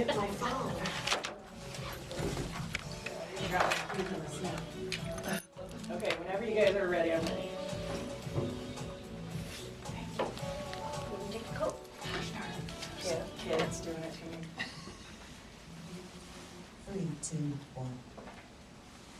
hit my phone. Okay, whenever you guys are ready, I'm ready. Take the coat. Kids doing it to me. 3, 2, 1.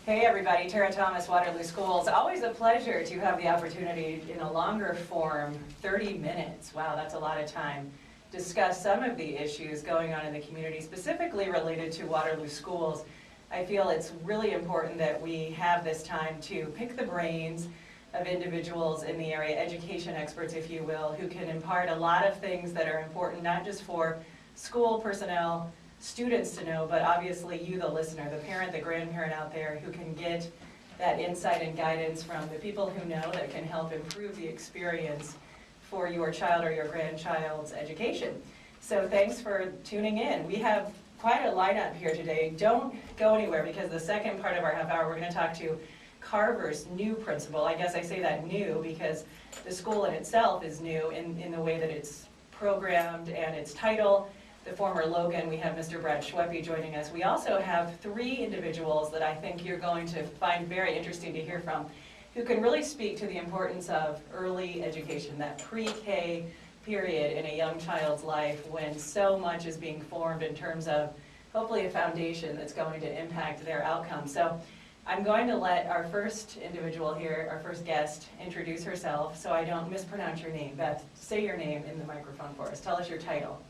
Hey everybody, Tara Thomas, Waterloo Schools. Always a pleasure to have the opportunity in a longer form, 30 minutes, wow, that's a lot of time, discuss some of the issues going on in the community, specifically related to Waterloo Schools. I feel it's really important that we have this time to pick the brains of individuals in the area, education experts, if you will, who can impart a lot of things that are important, not just for school personnel, students to know, but obviously you, the listener, the parent, the grandparent out there who can get that insight and guidance from the people who know that can help improve the experience for your child or your grandchild's education. So thanks for tuning in. We have quite a lineup here today. Don't go anywhere because the second part of our half hour we're going to talk to Carver's new principal. I guess I say that new because the school in itself is new in the way that it's programmed and its title. The former Logan, we have Mr. Brad Schweppe joining us. We also have 3 individuals that I think you're going to find very interesting to hear from, who can really speak to the importance of early education, that pre-K period in a young child's life when so much is being formed in terms of hopefully a foundation that's going to impact their outcome. So I'm going to let our first individual here, our first guest, introduce herself so I don't mispronounce your name. Beth, say your name in the microphone for us. Tell us your title.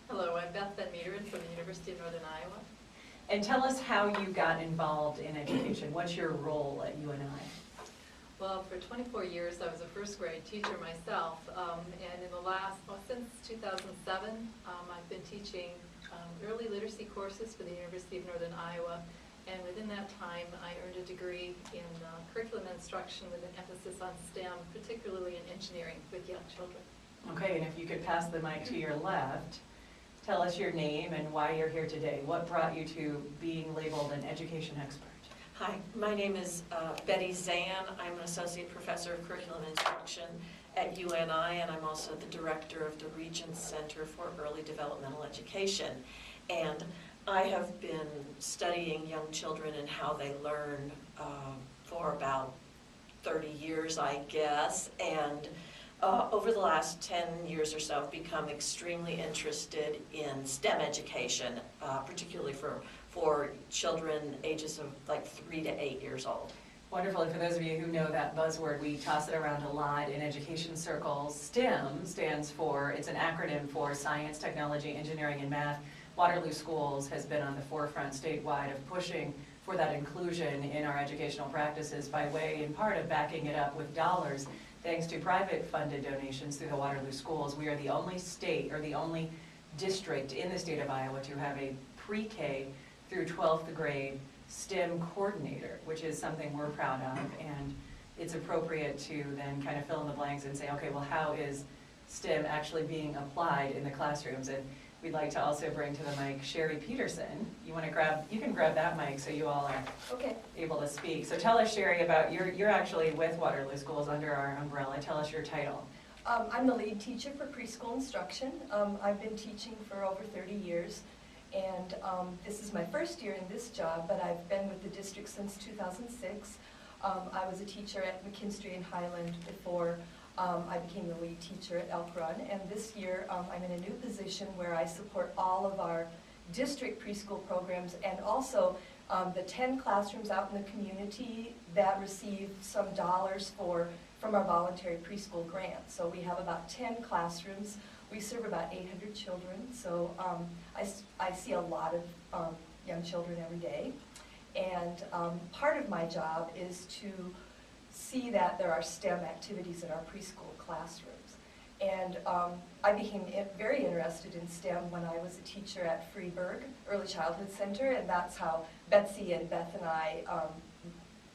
Hello, I'm Beth Van Meeteren from the University of Northern Iowa. And tell us how you got involved in education. What's your role at UNI? Well, for 24 years I was a first grade teacher myself, and in the last, since 2007, I've been teaching early literacy courses for the University of Northern Iowa, and within that time I earned a degree in curriculum instruction with an emphasis on STEM, particularly in engineering with young children. Okay, and if you could pass the mic to your left. Tell us your name and why you're here today. What brought you to being labeled an education expert? Hi, my name is Betty Zan. I'm an associate professor of curriculum instruction at UNI, and I'm also the director of the Regents Center for Early Developmental Education. And I have been studying young children and how they learn for about 30 years, I guess. And over the last 10 years or so, I've become extremely interested in STEM education, particularly for children ages of like 3 to 8 years old. Wonderful. And for those of you who know that buzzword, we toss it around a lot in education circles. STEM stands for, it's an acronym for Science, Technology, Engineering, and Math. Waterloo Schools has been on the forefront statewide of pushing for that inclusion in our educational practices by way, in part, of backing it up with dollars. Thanks to private funded donations through the Waterloo Schools, we are the only state or the only district in the state of Iowa to have a pre-K through 12th grade STEM coordinator, which is something we're proud of, and it's appropriate to then kind of fill in the blanks and say, okay, well, how is STEM actually being applied in the classrooms? And we'd like to also bring to the mic Sherry Peterson. You can grab that mic so you all are able to speak. So tell us, Sherry, about you're actually with Waterloo Schools under our umbrella. Tell us your title. I'm the lead teacher for preschool instruction. I've been teaching for over 30 years, and this is my first year in this job, but I've been with the district since 2006. I was a teacher at McKinstry and Highland before I became the lead teacher at Elk Run, and this year I'm in a new position where I support all of our district preschool programs and also the 10 classrooms out in the community that receive some dollars from our voluntary preschool grant. So we have about 10 classrooms. We serve about 800 children, so I see a lot of young children every day. And part of my job is to see that there are STEM activities in our preschool classrooms. And I became very interested in STEM when I was a teacher at Freeburg Early Childhood Center, and that's how Betsy and Beth and I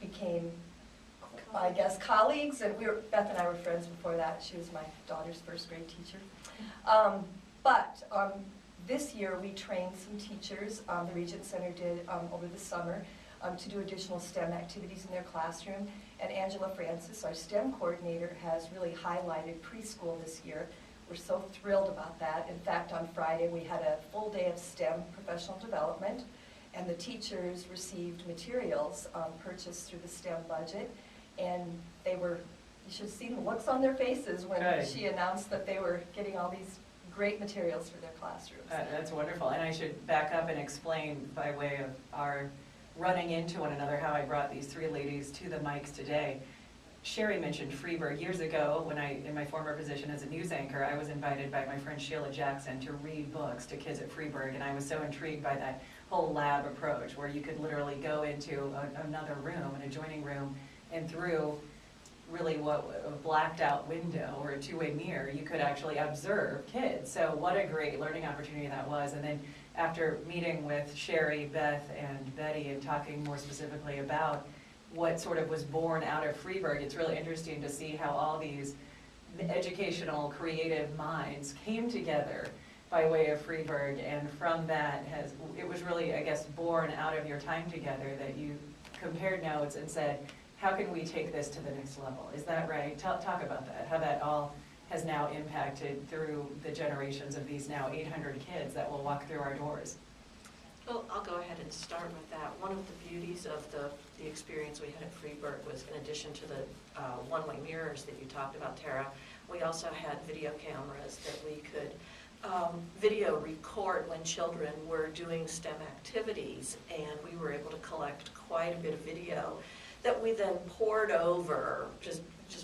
became, I guess, colleagues. And Beth and I were friends before that. She was my daughter's first grade teacher. But this year we trained some teachers, the Regents Center did over the summer, to do additional STEM activities in their classroom. And Angela Francis, our STEM coordinator, has really highlighted preschool this year we're so thrilled about that. In fact, on Friday, we had a full day of STEM professional development, and the teachers received materials purchased through the STEM budget, and they were, you should have seen the looks on their faces when Good. she announced that they were getting all these great materials for their classrooms. That's wonderful, and I should back up and explain by way of our running into one another how I brought these three ladies to the mics today. Sherry mentioned Freeburg. Years ago, when in my former position as a news anchor, I was invited by my friend Sheila Jackson to read books to kids at Freeburg, and I was so intrigued by that whole lab approach where you could literally go into another room, an adjoining room, and through really a blacked out window or a two-way mirror, you could actually observe kids. So what a great learning opportunity that was. And then after meeting with Sherry, Beth, and Betty and talking more specifically about what sort of was born out of Freeburg, it's really interesting to see how all these educational, creative minds came together by way of Freeburg, and from that it was really, I guess, born out of your time together that you compared notes and said, how can we take this to the next level? Is that right? Talk about that, how that all has now impacted through the generations of these now 800 kids that will walk through our doors. Well, I'll go ahead and start with that. One of the beauties of the experience we had at Freeburg was, in addition to the one-way mirrors that you talked about, Tara, we also had video cameras that we could video record when children were doing STEM activities, and we were able to collect quite a bit of video that we then poured over just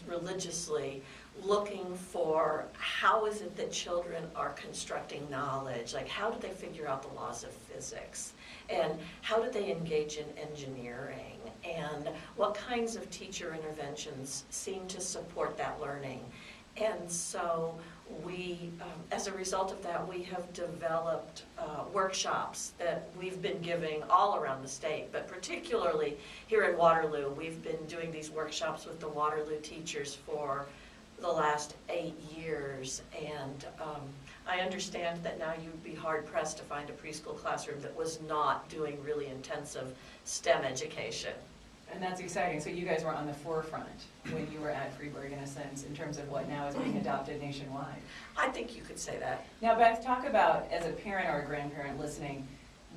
religiously, looking for how is it that children are constructing knowledge, like how do they figure out the laws of physics, and how do they engage in engineering, and what kinds of teacher interventions seem to support that learning. And so we, as a result of that, we have developed workshops that we've been giving all around the state, but particularly here in Waterloo. We've been doing these workshops with the Waterloo teachers for the last 8 years, and I understand that now you'd be hard-pressed to find a preschool classroom that was not doing really intensive STEM education. And that's exciting. So you guys were on the forefront when you were at Freeburg, in a sense, in terms of what now is being adopted nationwide. I think you could say that. Now, Beth, talk about, as a parent or a grandparent listening,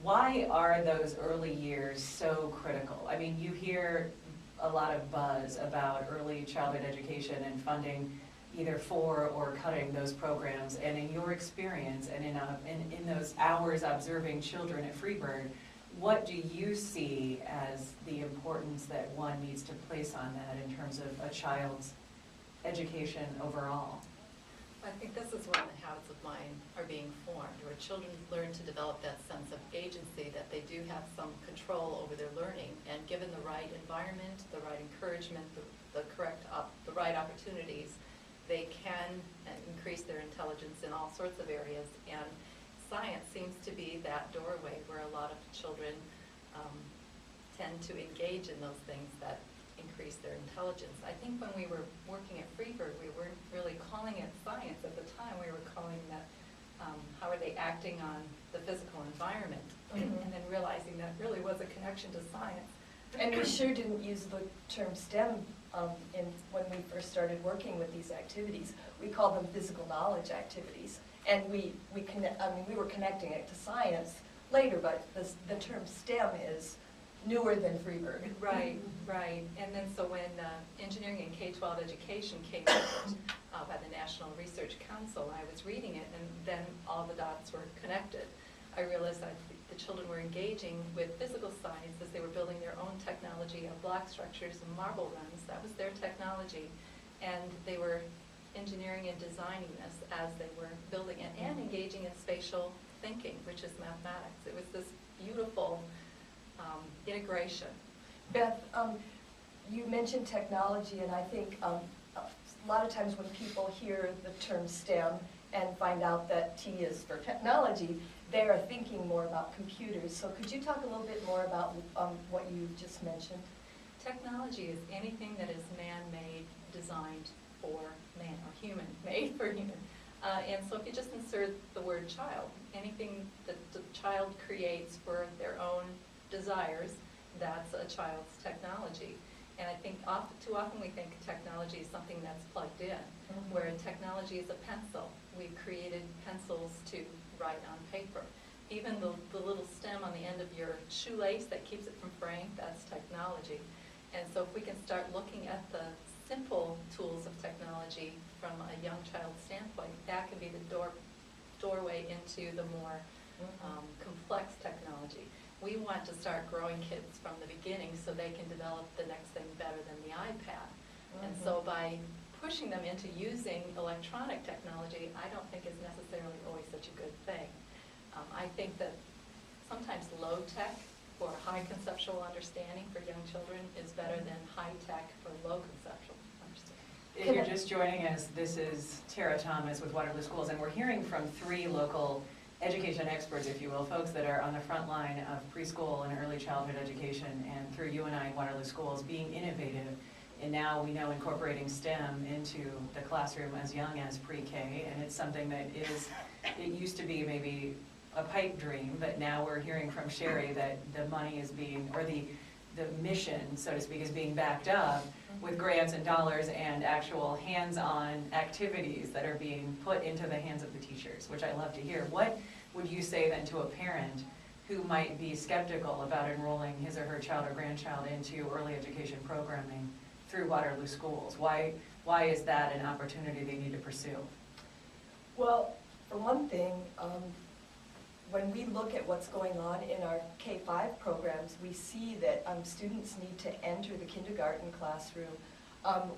why are those early years so critical? I mean, you hear a lot of buzz about early childhood education and funding either for or cutting those programs. And in your experience and in those hours observing children at Freeburg, what do you see as the importance that one needs to place on that in terms of a child's education overall? I think this is when the habits of mind are being formed, where children learn to develop that sense of agency, that they do have some control over their learning, and given the right environment, the right encouragement, the right opportunities, they can increase their intelligence in all sorts of areas. And science seems to be that doorway where a lot of children tend to engage in those things that increase their intelligence. I think when we were working at Freeburg, we weren't really calling it science at the time. We were calling that how are they acting on the physical environment, and then realizing that really was a connection to science. And we sure didn't use the term STEM when we first started working with these activities. We called them physical knowledge activities. And we were connecting it to science later, but the term STEM is newer than Freeburg. Right, right. And then so when engineering and K-12 education came out by the National Research Council, I was reading it, and then all the dots were connected. I realized that the children were engaging with physical science as they were building their own technology of block structures and marble runs. That was their technology. And they were engineering and designing this as they were building it, and engaging in spatial thinking, which is mathematics. It was this beautiful integration. Beth, you mentioned technology, and I think a lot of times when people hear the term STEM and find out that T is for technology, they are thinking more about computers. So could you talk a little bit more about what you just mentioned? Technology is anything that is man-made, designed for man, or human, made for human. And so if you just insert the word child, anything that the child creates for their own desires, that's a child's technology. And I think too often we think technology is something that's plugged in, where technology is a pencil, we've created pencils to write on paper. Even the little stem on the end of your shoelace that keeps it from fraying, that's technology. And so if we can start looking at the simple tools of technology from a young child's standpoint, that can be the doorway into the more complex technology. We want to start growing kids from the beginning so they can develop the next thing better than the iPad. And so by pushing them into using electronic technology, I don't think is necessarily always such a good thing. I think that sometimes low tech for high conceptual understanding for young children is better than high tech for low conceptual understanding. If you're just joining us, this is Tara Thomas with Waterloo Schools, and we're hearing from 3 local education experts, if you will, folks that are on the front line of preschool and early childhood education, and through UNI and Waterloo Schools being innovative, and now we know incorporating STEM into the classroom as young as pre-K, and it's something that is, it used to be maybe a pipe dream, but now we're hearing from Sherry that the money is being, or the mission, so to speak, is being backed up with grants and dollars and actual hands-on activities that are being put into the hands of the teachers, which I love to hear. What would you say then to a parent who might be skeptical about enrolling his or her child or grandchild into early education programming through Waterloo Schools? Why is that an opportunity they need to pursue? Well, for one thing, when we look at what's going on in our K-5 programs, we see that students need to enter the kindergarten classroom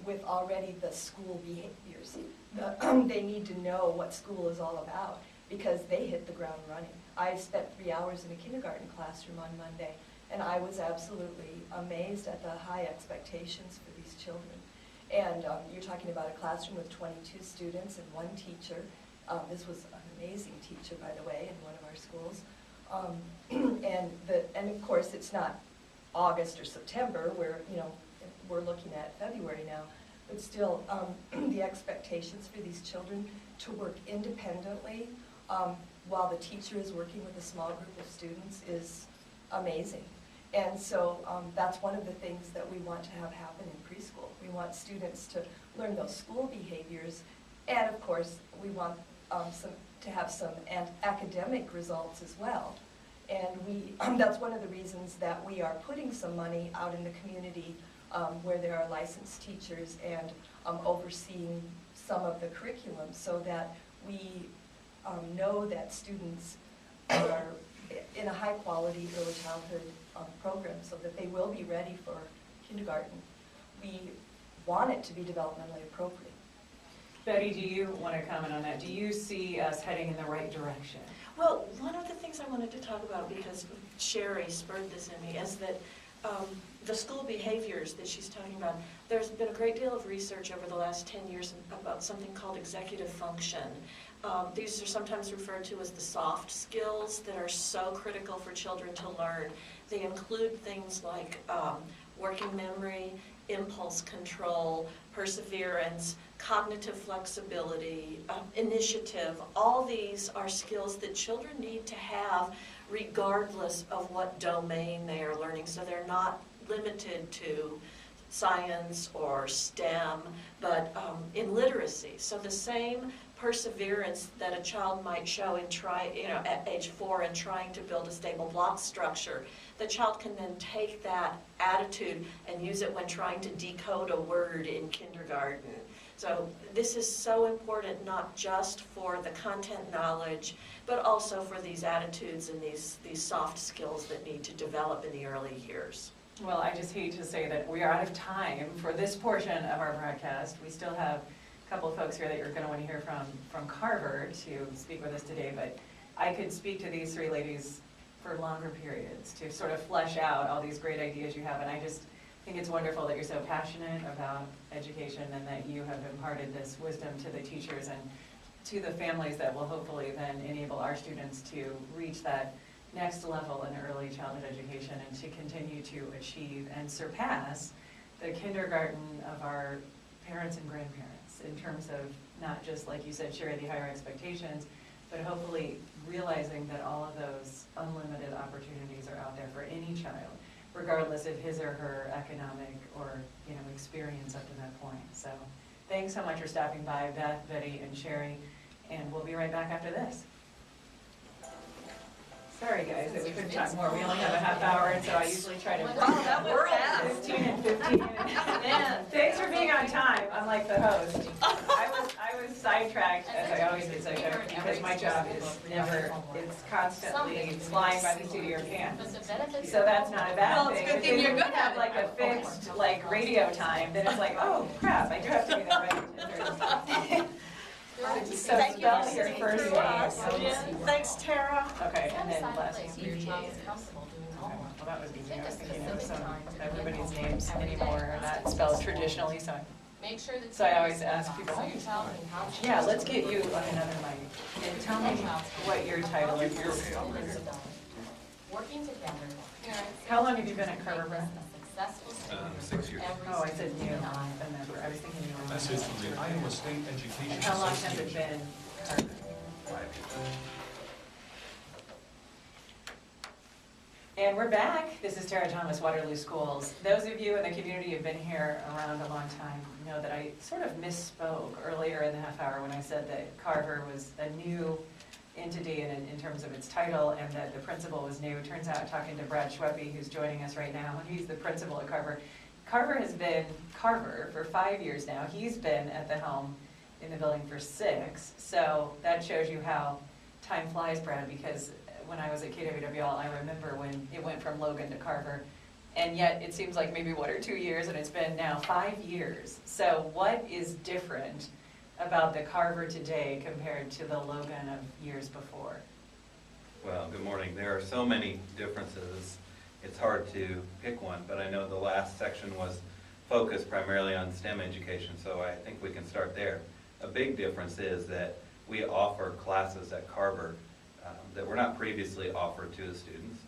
with already the school behaviors. They need to know what school is all about because they hit the ground running. I spent 3 hours in a kindergarten classroom on Monday, and I was absolutely amazed at the high expectations for these children. And you're talking about a classroom with 22 students and 1 teacher. This was an amazing teacher, by the way, in one of our schools. And of course, it's not August or September, where we're looking at February now, but still, the expectations for these children to work independently while the teacher is working with a small group of students is amazing. And so that's one of the things that we want to have happen in preschool. We want students to learn those school behaviors, and of course, we want to have some academic results as well. And that's one of the reasons that we are putting some money out in the community where there are licensed teachers and overseeing some of the curriculum so that we know that students are in a high quality early childhood program so that they will be ready for kindergarten. We want it to be developmentally appropriate. Betty, do you want to comment on that? Do you see us heading in the right direction? Well, one of the things I wanted to talk about, because Sherry spurred this in me, is that the school behaviors that she's talking about, there's been a great deal of research over the last 10 years about something called executive function. These are sometimes referred to as the soft skills that are so critical for children to learn. They include things like working memory, impulse control, perseverance, cognitive flexibility, initiative. All these are skills that children need to have regardless of what domain they are learning. So they're not limited to science or STEM, but in literacy. So the same perseverance that a child might show in at age 4 in trying to build a stable block structure, the child can then take that attitude and use it when trying to decode a word in kindergarten. So this is so important, not just for the content knowledge, but also for these attitudes and these soft skills that need to develop in the early years. Well, I just hate to say that we are out of time for this portion of our broadcast. We still have a couple of folks here that you're going to want to hear from Carver to speak with us today, but I could speak to these 3 ladies for longer periods to sort of flesh out all these great ideas you have, and I just think it's wonderful that you're so passionate about education and that you have imparted this wisdom to the teachers and to the families that will hopefully then enable our students to reach that next level in early childhood education and to continue to achieve and surpass the kindergarten of our parents and grandparents in terms of not just, like you said, Sherry, the higher expectations, but hopefully realizing that all of those unlimited opportunities are out there for any child, regardless of his or her economic or experience up to that point. So thanks so much for stopping by, Beth, Betty, and Sherry. and we'll be right back after this. Sorry, guys, that we couldn't talk more. We only have a half hour, and so I usually try to. Wow, that were fast. 15 and 15. Man, thanks for being on time, unlike the host. I was sidetracked, as I always get sidetracked, because my job is it's constantly flying by the seat of your pants. So that's not a bad Well, thing. it's a good If thing you you're good have at like a fixed, like, radio time, then it's like, oh, crap, I do have to be there by 10:30. So Thank you spell for your sitting first through us. name. Thanks, Tara. Okay, and then last name. Where your child is comfortable doing Okay, homework. well, that was easy. I was Just thinking of specific some, times. everybody's names anymore are not spelled traditionally, so, Make sure that. So I always ask people, So your child can how. yeah, let's get you on another mic. And tell me what your title is. Working together, parents. How long have you been at Carver, Brett? A successful student. 6 years. every Oh, I said student new, in life. I've been there for, I was thinking you were. Message from the Iowa State Education And how long has it Association. been Carver? 5 years. And we're back. This is Tara Thomas, Waterloo Schools. Those of you in the community who've been here around a long time know that I sort of misspoke earlier in the half hour when I said that Carver was a new entity in terms of its title and that the principal was new. It turns out, talking to Brad Schweppe, who's joining us right now, he's the principal at Carver. Carver has been Carver for 5 years now. He's been at the helm in the building for 6. So that shows you how time flies, Brad, because when I was at KWWL, I remember when it went from Logan to Carver, and yet it seems like maybe 1 or 2 years, and it's been now 5 years. So what is different about the Carver today compared to the Logan of years before? Well, good morning. There are so many differences. It's hard to pick one, but I know the last section was focused primarily on STEM education, so I think we can start there. A big difference is that we offer classes at Carver that were not previously offered to the students.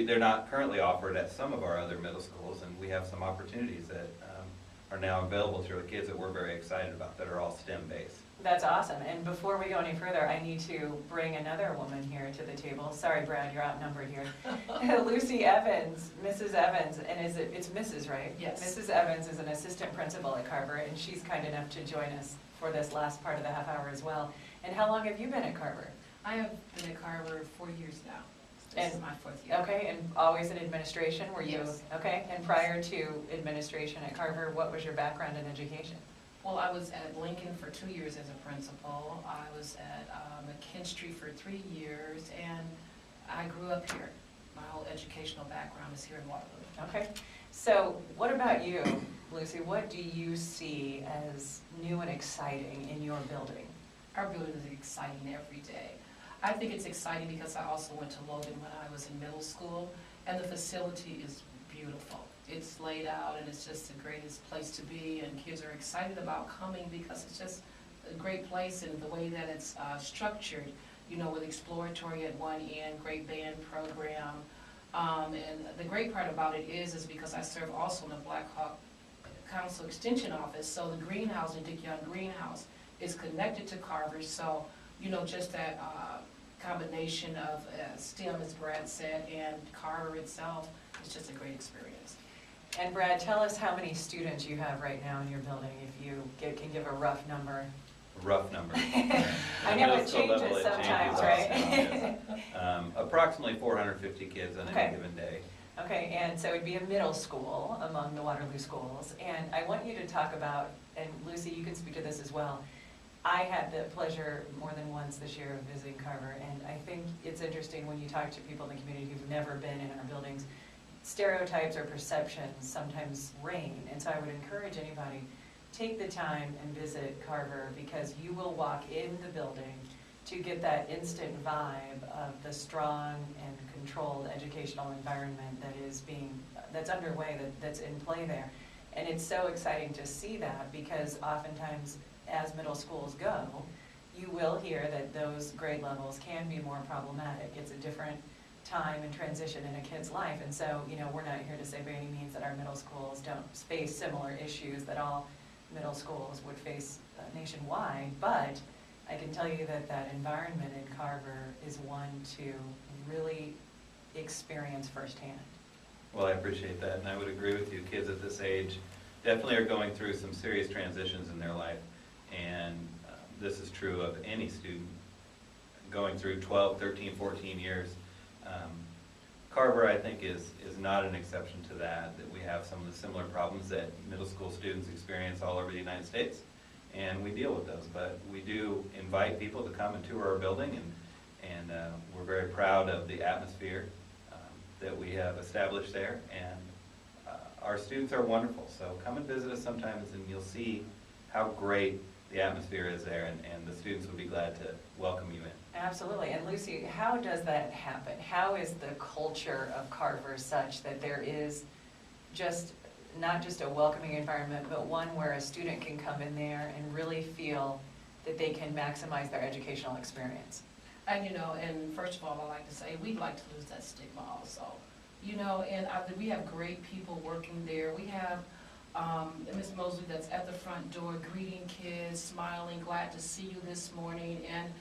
They're not currently offered at some of our other middle schools, and we have some opportunities that are now available to our kids that we're very excited about that are all STEM-based. That's awesome. And before we go any further, I need to bring another woman here to the table. Sorry, Brad, you're outnumbered here. Lucy Evans, Mrs. Evans, and it's Mrs., right? Yes. Mrs. Evans is an assistant principal at Carver, and she's kind enough to join us for this last part of the half hour as well. And how long have you been at Carver? I have been at Carver 4 years now. This is And- my 4th year. Okay, and always in administration, were you? Yes. Okay, and prior to administration at Carver, what was your background in education? Well, I was at Lincoln for 2 years as a principal. I was at McKinstry for 3 years, and I grew up here. My whole educational background is here in Waterloo. Okay, so what about you, Lucy? What do you see as new and exciting in your building? Our building is exciting every day. I think it's exciting because I also went to Logan when I was in middle school, and the facility is beautiful. It's laid out, and it's just the greatest place to be, and kids are excited about coming because it's just a great place, and the way that it's structured, you know, with exploratory at one end, great band program. And the great part about it is because I serve also in the Black Hawk Council Extension Office, so the greenhouse, the Dick Young Greenhouse, is connected to Carver, so, you know, just that combination of STEM, as Brad said, and Carver itself is just a great experience. And Brad, tell us how many students you have right now in your building, if you can give a rough number. A rough number. I know Middle it school level, changes it sometimes, changes right? also, yes. Approximately 450 kids on Okay. any given day. Okay, and so it'd be a middle school among the Waterloo schools, and I want you to talk about, and Lucy, you can speak to this as well. I had the pleasure more than once this year of visiting Carver, and I think it's interesting when you talk to people in the community who've never been in our buildings, stereotypes or perceptions sometimes reign, and so I would encourage anybody, take the time and visit Carver, because you will walk in the building to get that instant vibe of the strong and controlled educational environment that's underway, that's in play there. And it's so exciting to see that, because oftentimes as middle schools go, you will hear that those grade levels can be more problematic. It's a different time and transition in a kid's life, and so, you know, we're not here to say by any means that our middle schools don't face similar issues that all middle schools would face nationwide, but I can tell you that that environment in Carver is one to really experience firsthand. Well, I appreciate that, and I would agree with you. Kids at this age definitely are going through some serious transitions in their life, and this is true of any student going through 12, 13, 14 years. Carver, I think, is not an exception to that we have some of the similar problems that middle school students experience all over the United States, and we deal with those. But we do invite people to come and tour our building, and we're very proud of the atmosphere that we have established there, and our students are wonderful. So come and visit us sometimes, and you'll see how great the atmosphere is there, and the students would be glad to welcome you in. Absolutely. And Lucy, how does that happen? How is the culture of Carver such that there is just, not just a welcoming environment, but one where a student can come in there and really feel that they can maximize their educational experience? And, and first of all, I'd like to say, we'd like to lose that stigma also. And we have great people working there. We have Ms. Mosley that's at the front door greeting kids, smiling, glad to see you this morning. And,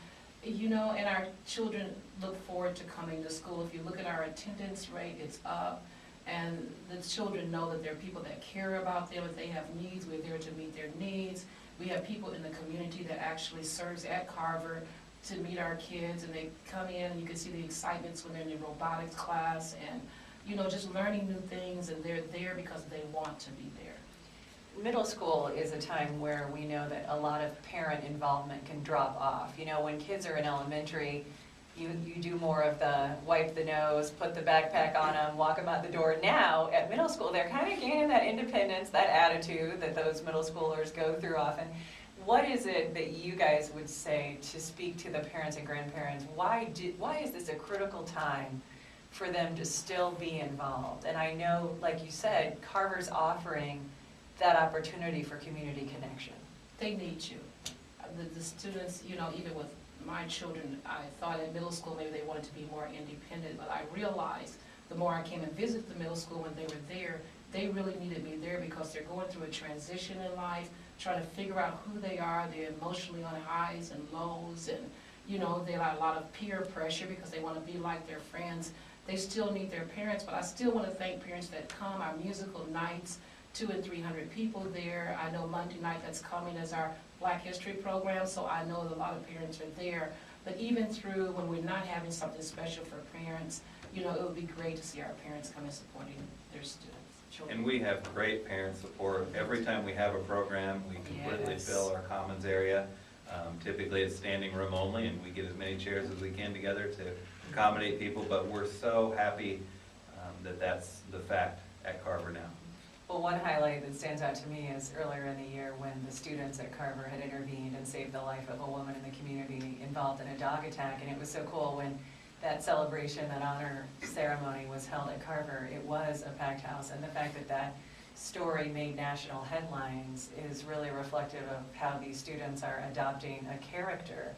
and our children look forward to coming to school. If you look at our attendance rate, it's up. And the children know that there are people that care about them. If they have needs, we're there to meet their needs. We have people in the community that actually serves at Carver to meet our kids, and they come in and you can see the excitements when they're in the robotics class and, just learning new things, and they're there because they want to be there. Middle school is a time where we know that a lot of parent involvement can drop off. When kids are in elementary, you do more of the wipe the nose, put the backpack on them, walk them out the door. Now, at middle school, they're kind of gaining that independence, that attitude that those middle schoolers go through often. What is it that you guys would say to speak to the parents and grandparents? Why is this a critical time for them to still be involved? And I know, like you said, Carver's offering that opportunity for community connection. They need you. The students, even with my children, I thought in middle school maybe they wanted to be more independent, but I realized the more I came and visited the middle school when they were there, they really needed me there because they're going through a transition in life, trying to figure out who they are. They're emotionally on highs and lows, and they have a lot of peer pressure because they want to be like their friends. They still need their parents, but I still want to thank parents that come. Our musical nights, 200 and 300 people there. I know Monday night that's coming as our Black History program, so I know that a lot of parents are there. But even through when we're not having something special for parents, it would be great to see our parents come and supporting their students. Children. And we have great parent support. Every time we have a program, we completely fill our commons area. Typically it's standing room only, and we get as many chairs as we can together to accommodate people, but we're so happy that that's the fact at Carver now. Well, one highlight that stands out to me is earlier in the year when the students at Carver had intervened and saved the life of a woman in the community involved in a dog attack, and it was so cool when that celebration, that honor ceremony was held at Carver. It was a packed house, and the fact that that story made national headlines is really reflective of how these students are adopting a character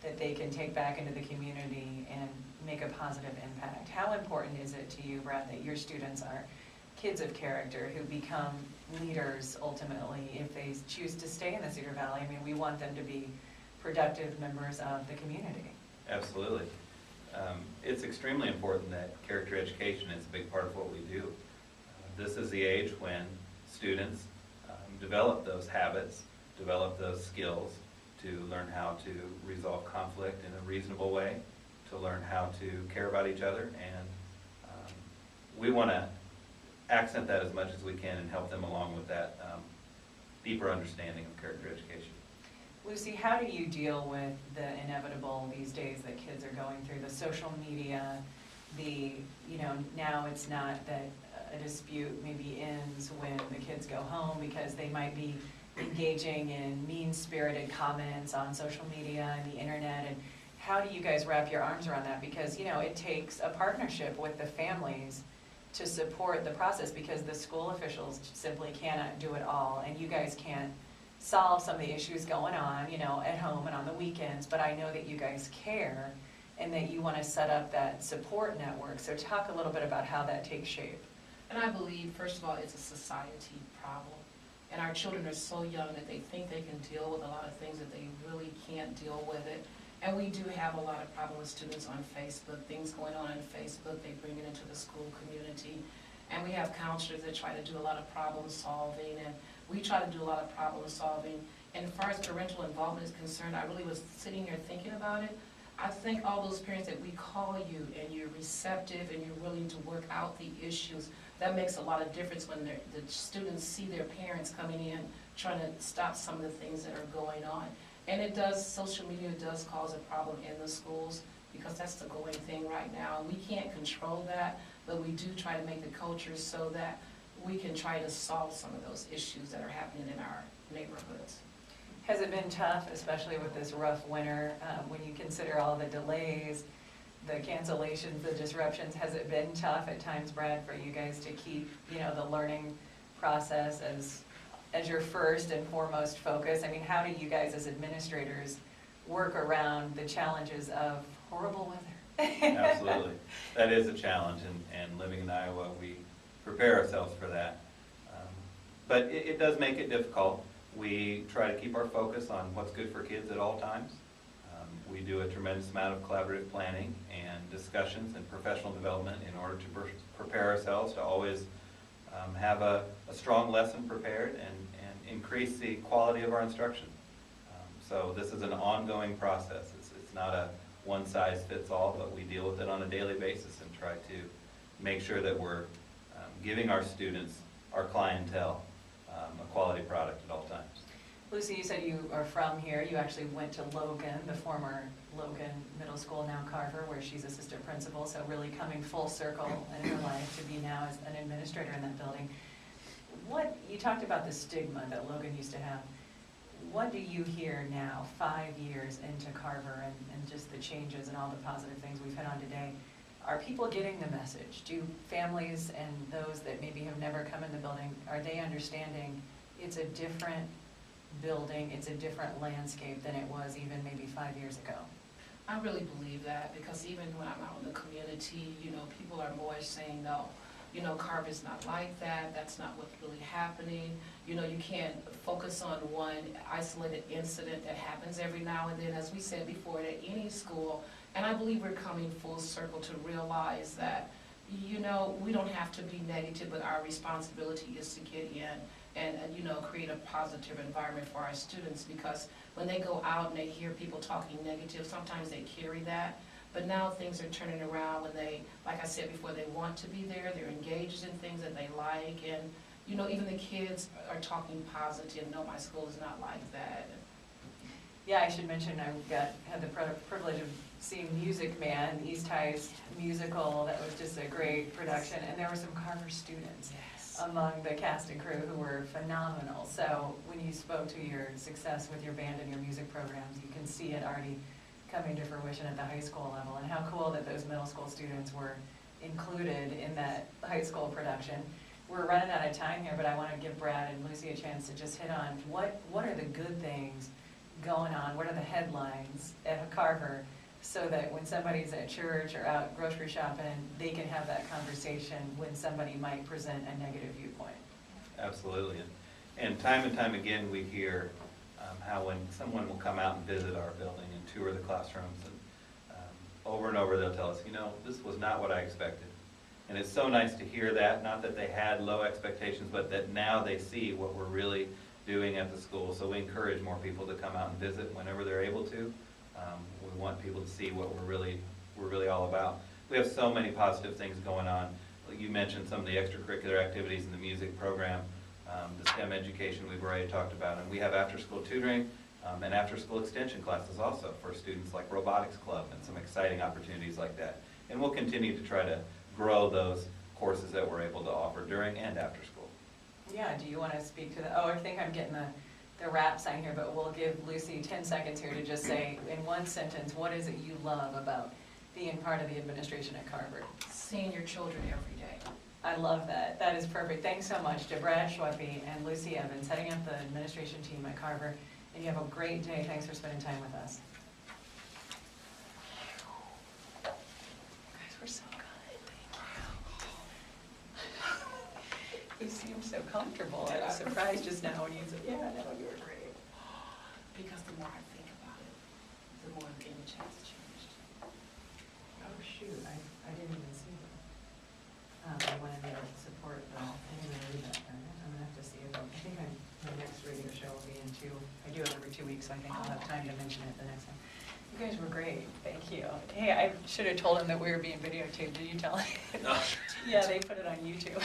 that they can take back into the community and make a positive impact. How important is it to you, Brad, that your students are kids of character who become leaders ultimately if they choose to stay in the Cedar Valley? I mean, we want them to be productive members of the community. Absolutely. It's extremely important that character education is a big part of what we do. This is the age when students develop those habits, develop those skills to learn how to resolve conflict in a reasonable way, to learn how to care about each other, and we want to accent that as much as we can and help them along with that deeper understanding of character education. Lucy, how do you deal with the inevitable these days that kids are going through, the social media, now it's not that a dispute maybe ends when the kids go home because they might be engaging in mean-spirited comments on social media and the internet, and how do you guys wrap your arms around that? Because, it takes a partnership with the families to support the process because the school officials simply cannot do it all, and you guys can't solve some of the issues going on, at home and on the weekends, but I know that you guys care and that you want to set up that support network. So talk a little bit about how that takes shape. And I believe, first of all, it's a society problem. And our children are so young that they think they can deal with a lot of things that they really can't deal with it. And we do have a lot of problems with students on Facebook, things going on Facebook, they bring it into the school community. And we have counselors that try to do a lot of problem solving, and we try to do a lot of problem solving. And as far as parental involvement is concerned, I really was sitting here thinking about it. I think all those parents that we call you and you're receptive and you're willing to work out the issues, that makes a lot of difference when the students see their parents coming in trying to stop some of the things that are going on. And it does, social media does cause a problem in the schools because that's the going thing right now. We can't control that, but we do try to make the culture so that we can try to solve some of those issues that are happening in our neighborhoods. Has it been tough, especially with this rough winter, when you consider all the delays, the cancellations, the disruptions? Has it been tough at times, Brad, for you guys to keep, the learning process as your first and foremost focus? I mean, how do you guys as administrators work around the challenges of horrible weather? Absolutely. That is a challenge, and living in Iowa, we prepare ourselves for that. But it does make it difficult. We try to keep our focus on what's good for kids at all times. We do a tremendous amount of collaborative planning and discussions and professional development in order to prepare ourselves to always have a strong lesson prepared and increase the quality of our instruction. So this is an ongoing process. It's not a one-size-fits-all, but we deal with it on a daily basis and try to make sure that we're giving our students, our clientele, a quality product at all times. Lucy, you said you are from here. You actually went to Logan, the former Logan Middle School, now Carver, where she's assistant principal, so really coming full circle in her life to be now as an administrator in that building. You talked about the stigma that Logan used to have. What do you hear now, 5 years into Carver, and just the changes and all the positive things we've hit on today? Are people getting the message? Do families and those that maybe have never come in the building, are they understanding it's a different building, it's a different landscape than it was even maybe 5 years ago? I really believe that because even when I'm out in the community, people are more saying, no, Carver's not like that, that's not what's really happening. You can't focus on one isolated incident that happens every now and then, as we said before, at any school. And I believe we're coming full circle to realize that, we don't have to be negative, but our responsibility is to get in and create a positive environment for our students, because when they go out and they hear people talking negative, sometimes they carry that. But now things are turning around when they, like I said before, they want to be there, they're engaged in things that they like, and even the kids are talking positive. No, my school is not like that. Yeah, I should mention had the privilege of seeing Music Man, East High's musical. That was just a great production, and there were some Carver students among the cast and crew who were phenomenal. So when you spoke to your success with your band and your music programs, you can see it already coming to fruition at the high school level, and how cool that those middle school students were included in that high school production. We're running out of time here, but I want to give Brad and Lucy a chance to just hit on what are the good things going on, what are the headlines at Carver, so that when somebody's at church or out grocery shopping, they can have that conversation when somebody might present a negative viewpoint. Absolutely. And time again, we hear how when someone will come out and visit our building and tour the classrooms, and over and over they'll tell us, this was not what I expected. And it's so nice to hear that, not that they had low expectations, but that now they see what we're really doing at the school. So we encourage more people to come out and visit whenever they're able to. We want people to see what we're really all about. We have so many positive things going on. You mentioned some of the extracurricular activities in the music program, the STEM education we've already talked about, and we have after-school tutoring and after-school extension classes also for students, like robotics club and some exciting opportunities like that. And we'll continue to try to grow those courses that we're able to offer during and after school. Yeah, do you want to speak to that? I think I'm getting the wrap sign here, but we'll give Lucy 10 seconds here to just say, in one sentence, what is it you love about being part of the administration at Carver? Seeing your children every day. I love that. That is perfect. Thanks so much to Brad Schweppe and Lucy Evans, heading up the administration team at Carver. And you have a great day. Thanks for spending time with us. Guys, we're so good. You seem so comfortable. I was surprised just now when you said, yeah, no, you were great. Because the more I think about it, the more the image has changed. Oh, shoot. I didn't even see that. I wanted to support the, I didn't even read that. I'm going to have to see it. I think my next radio show will be in 2. I do have week, so I think I'll have time to mention it the next time. You guys were great, thank you. Hey, I should have told him that we were being videotaped, did you tell him? No. Yeah, they put it on YouTube.